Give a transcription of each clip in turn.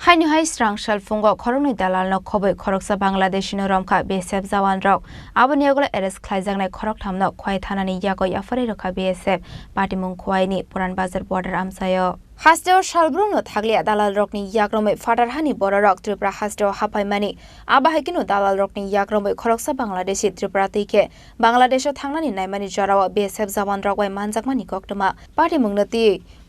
Haino Srangsal Phungo Khoroknwi Dalalno Khobwi Khoroksa Bangladeshi no Romkha BSF Jawan rok aboni agole arrest khlaijaknai Khoroknamno khwai thanani yago yafari rokha BSF patimung khwaini Puran Bazar border amsayo Hasteo Shalbrungno thaglia Dalal rokni yagromai fadarhani bororok Tripura hasteo hapaimani abahekino Dalal rokni yagromai Khoroksa Bangladeshi Tripura tike Bangladesho thangnani naimani jarawa BSF Jawan rokwai manjakmani koktoma patimungno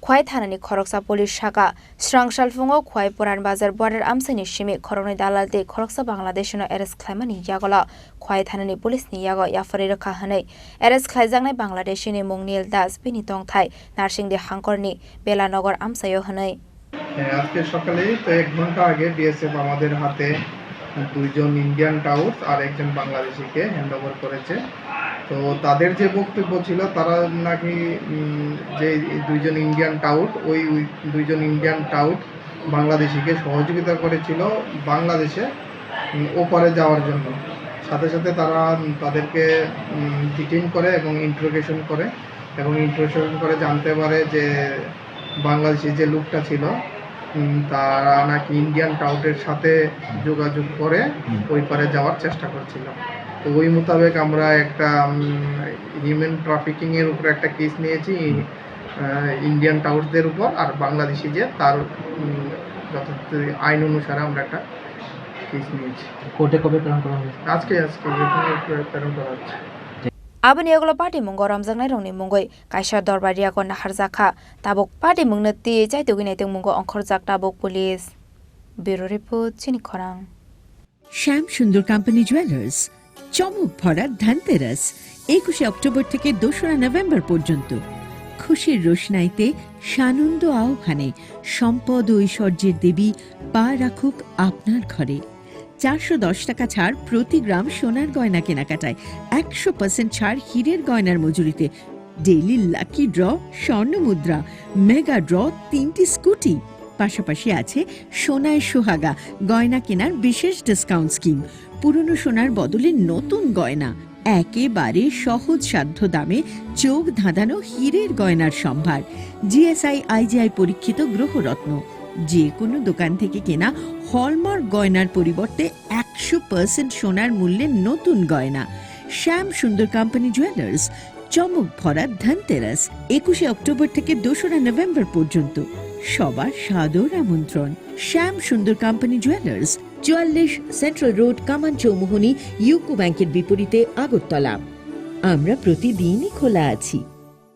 khwai thanani Khoroksa police shaka Srangsal Phungo khwai Puran Bazar border amsani shimi Khoroknwi Dalal de Khoroksa Bangladeshi no arrest khlaimani yagola khwai thanani police ni yago yafari rakha hanai arrest khlaijaknai Bangladeshi ni Mungnil Das bini tongthai narsing de hangkorni Belanogor আমসায়ও হনই আজকে সকালে তো 1 ঘন্টা আগে BSF আমাদের হাতে দুইজন Indian tout আর একজন বাংলাদেশিকে handover করেছে তো তাদের যে বক্তব্য ছিল তারা নাকি যে দুইজন ইন্ডিয়ান টাউট ওই দুইজন ইন্ডিয়ান টাউট বাংলাদেশিকে সহযোগিতা করেছিল বাংলাদেশে ওপারে যাওয়ার জন্য সাথে সাথে তারা তাদেরকে ডিটেইন করে এবং ইন্টারোগেশন করে জানতে পারে যে বাংলাদেশি যে লোকটা ছিল তারা নাকি ইন্ডিয়ান টাউটের সাথে যোগাযোগ করে ওই পারে যাওয়ার চেষ্টা করছিল তো ওই মোতাবেক আমরা একটা হিউম্যান ট্রাফিকিং এর উপর একটা কেস নিয়েছি ইন্ডিয়ান টাউটদের উপর আর বাংলাদেশি যে তার যথাযথ আইন অনুসারে আমরা একটা কেস নিয়েছি কোর্টে কবে প্রেরণ করা হবে আজকে প্রেরণ করা হচ্ছে Aboni agolo party mungo ramjangnai rongni mungoi kaisa dorbaria ko naharjakha tabok party mungno ti chaitugui naitung mungo ongkhorjak tabok police bureau report Chini Khorang শ্যাম সুন্দর কোম্পানি জুয়েলার্স চমক ভরা ধনতেরাস 21 অক্টোবর থেকে 2 নভেম্বর পর্যন্ত খুশির রোশনাইতে সানন্দ আহ্বানে সম্পদ ও ঐশ্বর্যের দেবী পা রাখুক আপনার ঘরে 410 টাকা ছাড় প্রতি গ্রাম সোনার গয়না কেনাকাটায় 100% ছাড় হীরের গয়নার মজুরিতে ডেইলি লাকি ড্র স্বর্ণ মুদ্রা মেগা ড্র 3টি স্কুটি পাশাপাশি আছে সোনায় সোহাগা গয়না কেনার বিশেষ ডিসকাউন্ট স্কিম পুরনো সোনার বদলে নতুন গয়না একেবারে সহজ সাধ্য দামে চোখ ধাঁধানো হীরের গয়নার সম্ভার জিএসআই আইজিআই পরীক্ষিত গ্রহরত্ন যে কোনো দোকান থেকে কেনা হলমার্ক গয়নার পরিবর্তে 100% সোনার মূল্যে নতুন গয়না শ্যাম সুন্দর কোম্পানি জুয়েলার্স চমক ভরা ধনতেরাস 21 অক্টোবর থেকে 2 নভেম্বর পর্যন্ত সবার সাদর আমন্ত্রণ শ্যাম সুন্দর কোম্পানি জুয়েলার্স 44 সেন্ট্রাল রোড কামান চৌমুহনী ইউকো ব্যাংকের বিপরীতে আগরতলা আমরা প্রতিদিনই খোলা আছি।